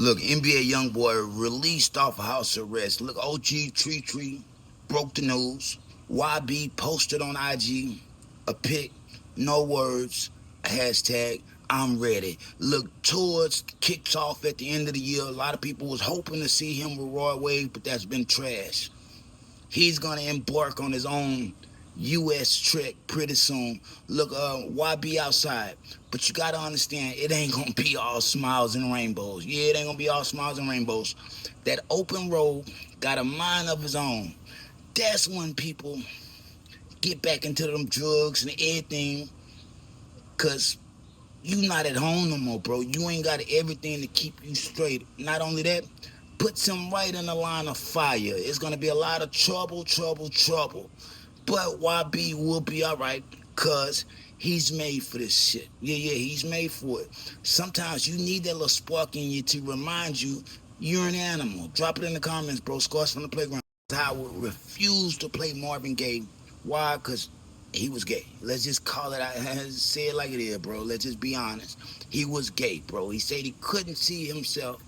Look, NBA YoungBoy released off of house arrest. Look, OG Tree broke the news. YB posted on IG a pic, no words, hashtag I'm ready. Look, tours kicks off at the end of the year. A lot of people was hoping to see him with Roy Wade, but that's been trash. He's gonna embark on his own U.S. trek pretty soon. Look, YB outside, but you gotta understand, it ain't gonna be all smiles and rainbows. Yeah, it ain't gonna be all smiles and rainbows. That open road got a mind of his own. That's when people get back into them drugs and everything, cause you not at home no more, bro. You ain't got everything to keep you straight. Not only that, puts him right in the line of fire. It's gonna be a lot of trouble. But YB will be alright, cause he's made for this shit. Yeah, he's made for it. Sometimes you need that little spark in you to remind you you're an animal. Drop it in the comments, bro. Scars from the playground. I would refuse to play Marvin Gaye. Why? Cause he was gay. Let's just call it out. Say it like it is, bro. Let's just be honest. He was gay, bro. He said he couldn't see himself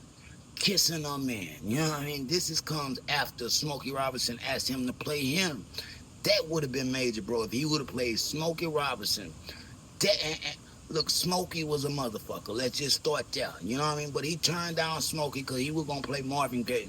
kissing a man. You know what I mean? This comes after Smokey Robinson asked him to play him. That would have been major, bro, if he would have played Smokey Robinson. Look, Smokey was a motherfucker. Let's just start there. You know what I mean? But he turned down Smokey because he was going to play Marvin Gaye.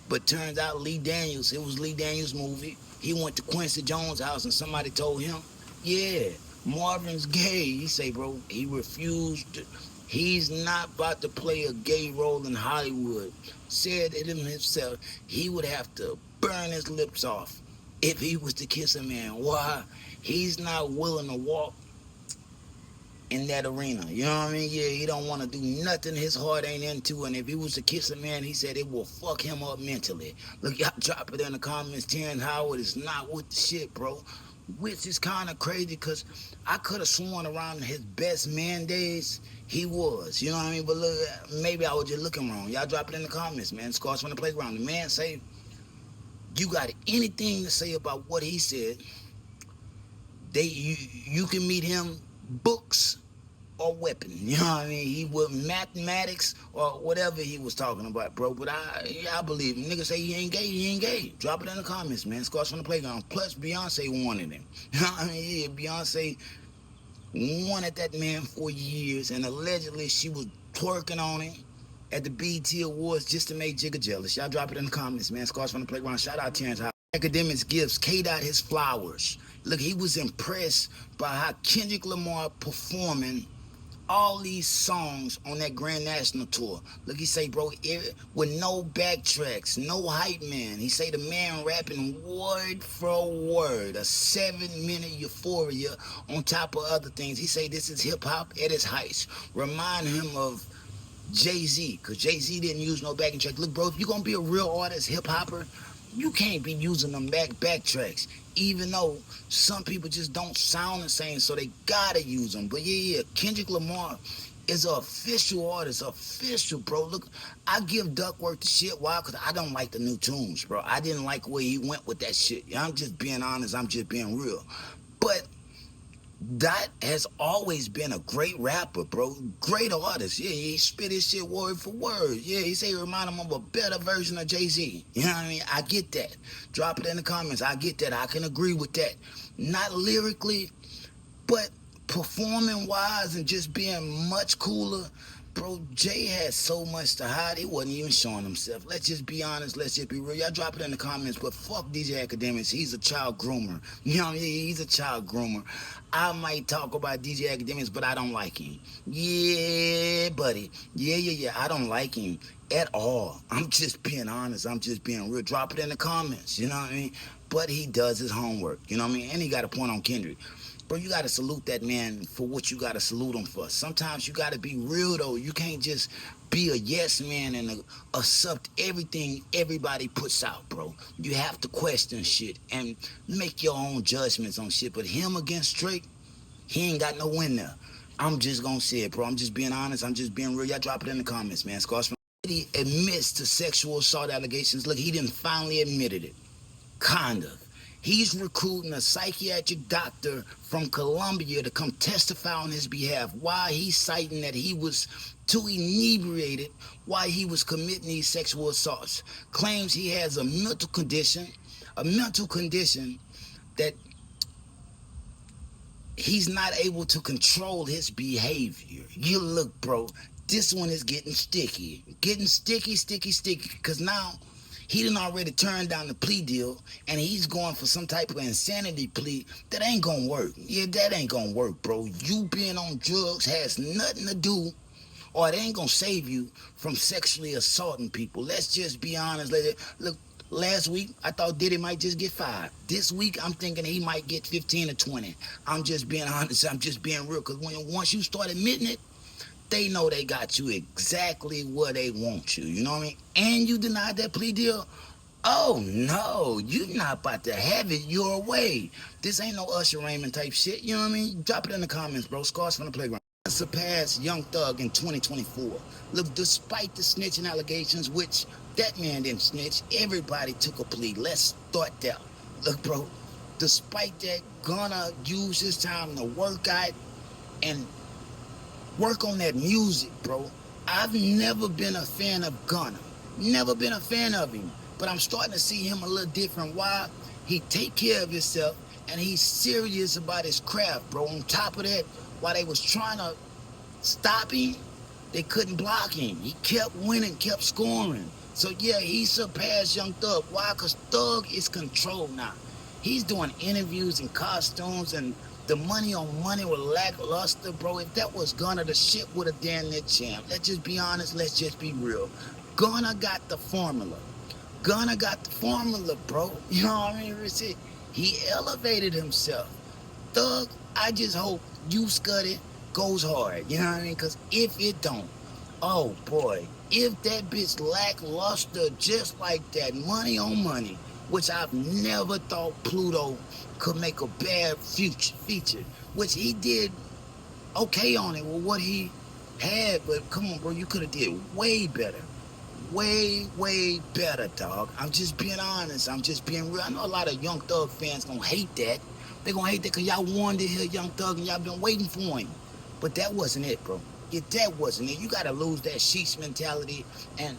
But turns out Lee Daniels, it was Lee Daniels' movie. He went to Quincy Jones' house and somebody told him, yeah, Marvin's gay. He say, bro, he refused. He's not about to play a gay role in Hollywood. Said it himself, he would have to burn his lips off if he was to kiss a man. Why? He's not willing to walk in that arena. You know what I mean? Yeah, he don't want to do nothing his heart ain't into. And if he was to kiss a man, he said it will fuck him up mentally. Look, y'all drop it in the comments. Terrance Howard is not with the shit, bro. Which is kind of crazy because I could have sworn around his best man days, he was. You know what I mean? But look, maybe I was just looking wrong. Y'all drop it in the comments, man. Scars from the playground. The man say, you got anything to say about what he said, you can meet him books or weapon. You know what I mean? He was mathematics or whatever he was talking about, bro. But I believe him. Niggas say he ain't gay. Drop it in the comments, man. Scars from the playground. Plus, Beyonce wanted him. You know what I mean? Yeah, Beyonce wanted that man for years, and allegedly she was twerking on him at the BET Awards just to make Jigga jealous. Y'all drop it in the comments, man. Scars from the playground. Shout out Terrance Howard. Akademiks gives K-Dot his flowers. Look, he was impressed by how Kendrick Lamar performing all these songs on that Grand National Tour. Look, he say, bro, with no backtracks, no hype man. He say the man rapping word for word, a 7-minute euphoria on top of other things. He say this is hip-hop at its height. Remind him of Jay-Z, because Jay-Z didn't use no backing track. Look, bro, if you're going to be a real artist, hip-hopper, you can't be using them backtracks, even though some people just don't sound the same, so they gotta use them. But yeah, Kendrick Lamar is an official artist, official, bro. Look, I give Duckworth the shit. Why? Because I don't like the new tunes, bro. I didn't like where he went with that shit. I'm just being honest. I'm just being real. But Dot has always been a great rapper, bro. Great artist. Yeah, he spit his shit word for word. Yeah, he say he remind him of a better version of Jay-Z. You know what I mean? I get that. Drop it in the comments. I get that. I can agree with that. Not lyrically, but performing-wise and just being much cooler. Bro, Jay had so much to hide, he wasn't even showing himself. Let's just be honest, let's just be real. Y'all drop it in the comments, but fuck DJ Akademiks. He's a child groomer. You know what I mean? He's a child groomer. I might talk about DJ Akademiks, but I don't like him. Yeah, buddy. Yeah. I don't like him at all. I'm just being honest. I'm just being real. Drop it in the comments. You know what I mean? But he does his homework. You know what I mean? And he got a point on Kendrick. Bro, you got to salute that man for what you got to salute him for. Sometimes you got to be real, though. You can't just be a yes man and accept everything everybody puts out, bro. You have to question shit and make your own judgments on shit. But him against Drake, he ain't got no win there. I'm just going to say it, bro. I'm just being honest. I'm just being real. Y'all drop it in the comments, man. Scars from Diddy admits to sexual assault allegations. Look, he didn't finally admitted it. Kind of. He's recruiting a psychiatric doctor from Colombia to come testify on his behalf. Why he's citing that he was too inebriated while he was committing these sexual assaults. Claims he has a mental condition that he's not able to control his behavior. You look, bro, this one is getting sticky. Getting sticky, because now he done already turned down the plea deal, and he's going for some type of insanity plea that ain't gonna work. Yeah, that ain't gonna work, bro. You being on drugs has nothing to do, or it ain't gonna save you from sexually assaulting people. Let's just be honest. Look, last week I thought Diddy might just get 5. This week I'm thinking he might get 15 or 20. I'm just being honest. I'm just being real. Because once you start admitting it, they know they got you exactly where they want you. You know what I mean? And you denied that plea deal. Oh no, you're not about to have it your way. This ain't no Usher Raymond type shit. You know what I mean? Drop it in the comments, bro. Scars from the playground. Surpassed Young Thug in 2024. Look, despite the snitching allegations, which that man didn't snitch, everybody took a plea. Let's start there. Look, bro, despite that, Gunna used his time to work out and work on that music, bro. I've never been a fan of Gunna. Never been a fan of him. But I'm starting to see him a little different. Why? He take care of himself and he's serious about his craft, bro. On top of that, while they was trying to stop him, they couldn't block him. He kept winning, kept scoring. So yeah, he surpassed Young Thug. Why? Because Thug is controlled now. He's doing interviews in costumes, and the money on money was lackluster, bro. If that was Gunna, the shit would have damn near champ. Let's just be honest. Let's just be real. Gunna got the formula. Gunna got the formula, bro. You know what I mean? He elevated himself. Thug, I just hope You Scuddy goes hard. You know what I mean? Because if it don't, oh boy, if that bitch lackluster just like that, money on money, which I've never thought Pluto could make a bad feature, which he did okay on it with what he had, but come on, bro, you could have did way better. Way better, dog. I'm just being honest. I'm just being real. I know a lot of Young Thug fans gonna hate that. They gonna hate that because y'all wanted to hear Young Thug and y'all been waiting for him. But that wasn't it, bro. If that wasn't it, you gotta lose that sheesh mentality and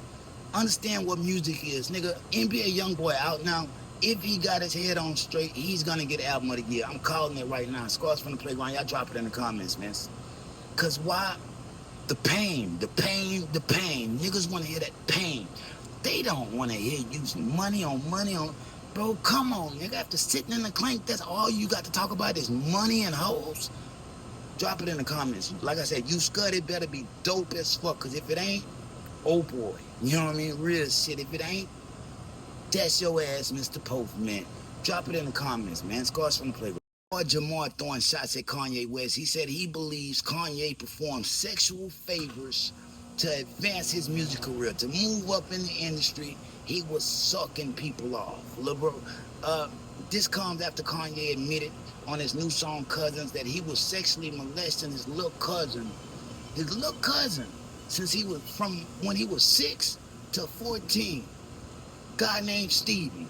understand what music is. Nigga, NBA YoungBoy out now. If he got his head on straight, he's gonna get album of the year. I'm calling it right now. Scars from the playground. Y'all drop it in the comments, man. Cause why? The pain. Niggas want to hear that pain. They don't want to hear you money on. Bro, come on, nigga. After sitting in the clank, that's all you got to talk about is money and hoes. Drop it in the comments. Like I said, You Scuddy better be dope as fuck. Because if it ain't, oh boy. You know what I mean? Real shit. If it ain't, that's your ass, Mr. Pope, man. Drop it in the comments, man. Scars from the playground. Lamar throwing shots at Kanye West. He said he believes Kanye performed sexual favors to advance his music career, to move up in the industry. He was sucking people off. Bro, this comes after Kanye admitted on his new song Cousins that he was sexually molesting his little cousin, since he was from when he was 6 to 14. Guy named Stevie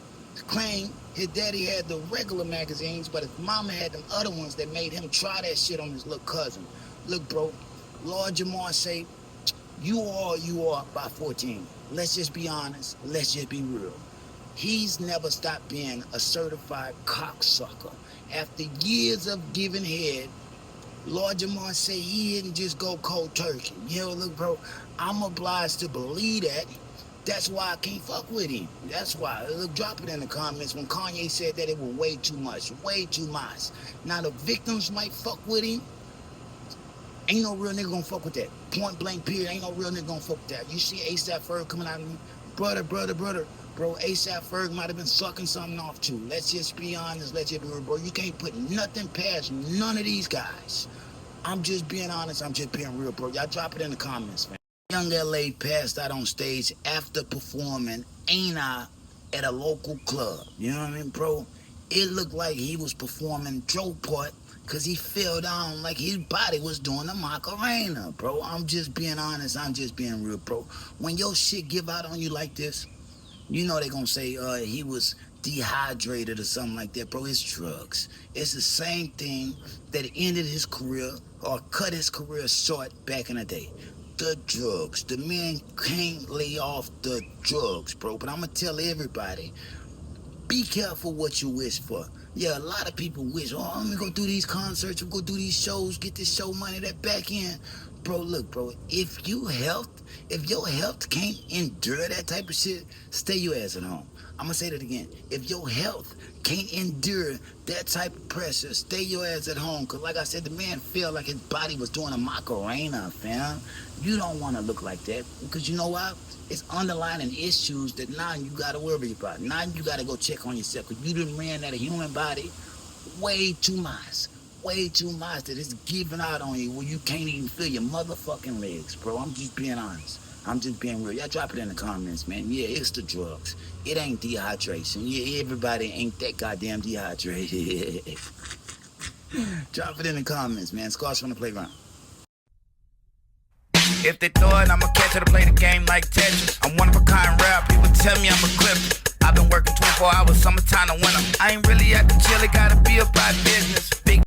claimed his daddy had the regular magazines, but his mama had them other ones that made him try that shit on his little cousin. Look, bro, Lord Jamar say, you are by 14. Let's just be honest. Let's just be real. He's never stopped being a certified cocksucker. After years of giving head, Lord Jamar say he didn't just go cold turkey. You know, look, bro, I'm obliged to believe that. That's why I can't fuck with him. That's why. Look, drop it in the comments when Kanye said that it was way too much. Way too much. Now, the victims might fuck with him. Ain't no real nigga gonna fuck with that. Point blank period. Ain't no real nigga gonna fuck with that. You see ASAP Ferg coming out of me? Brother. Bro, ASAP Ferg might have been sucking something off too. Let's just be honest. Let's just be real, bro. You can't put nothing past none of these guys. I'm just being honest. I'm just being real, bro. Y'all drop it in the comments, man. Young LA passed out on stage after performing Ain't I at a local club. You know what I mean, bro? It looked like he was performing Joe Part because he fell down like his body was doing the Macarena, bro. I'm just being honest. I'm just being real, bro. When your shit give out on you like this, you know they gonna say he was dehydrated or something like that, bro, it's drugs. It's the same thing that ended his career or cut his career short back in the day. The drugs. The man can't lay off the drugs, bro. But I'm going to tell everybody, be careful what you wish for. Yeah, a lot of people wish, oh, I'm gonna go do these concerts, I'm gonna go do these shows, get this show money, that back end. Bro, look, bro, if your health can't endure that type of shit, stay your ass at home. I'm gonna say that again. If your health can't endure that type of pressure, stay your ass at home. Cause like I said, the man felt like his body was doing a Macarena, fam. You don't wanna look like that. Because you know why? It's underlying issues that now you gotta worry about. Now you gotta go check on yourself. Cause you done ran that human body way too much. Way too much that it's giving out on you where you can't even feel your motherfucking legs, bro. I'm just being honest. I'm just being real. Y'all drop it in the comments, man. Yeah, it's the drugs. It ain't dehydration. Yeah, everybody ain't that goddamn dehydrated. Drop it in the comments, man. Scars from the playground. If they throw it, I'ma catch it or play the game like Tetris. I'm one of a kind rap, people tell me I'm a clip. I've been working 24 hours, summertime to winter. I ain't really at the chill, it gotta be about business.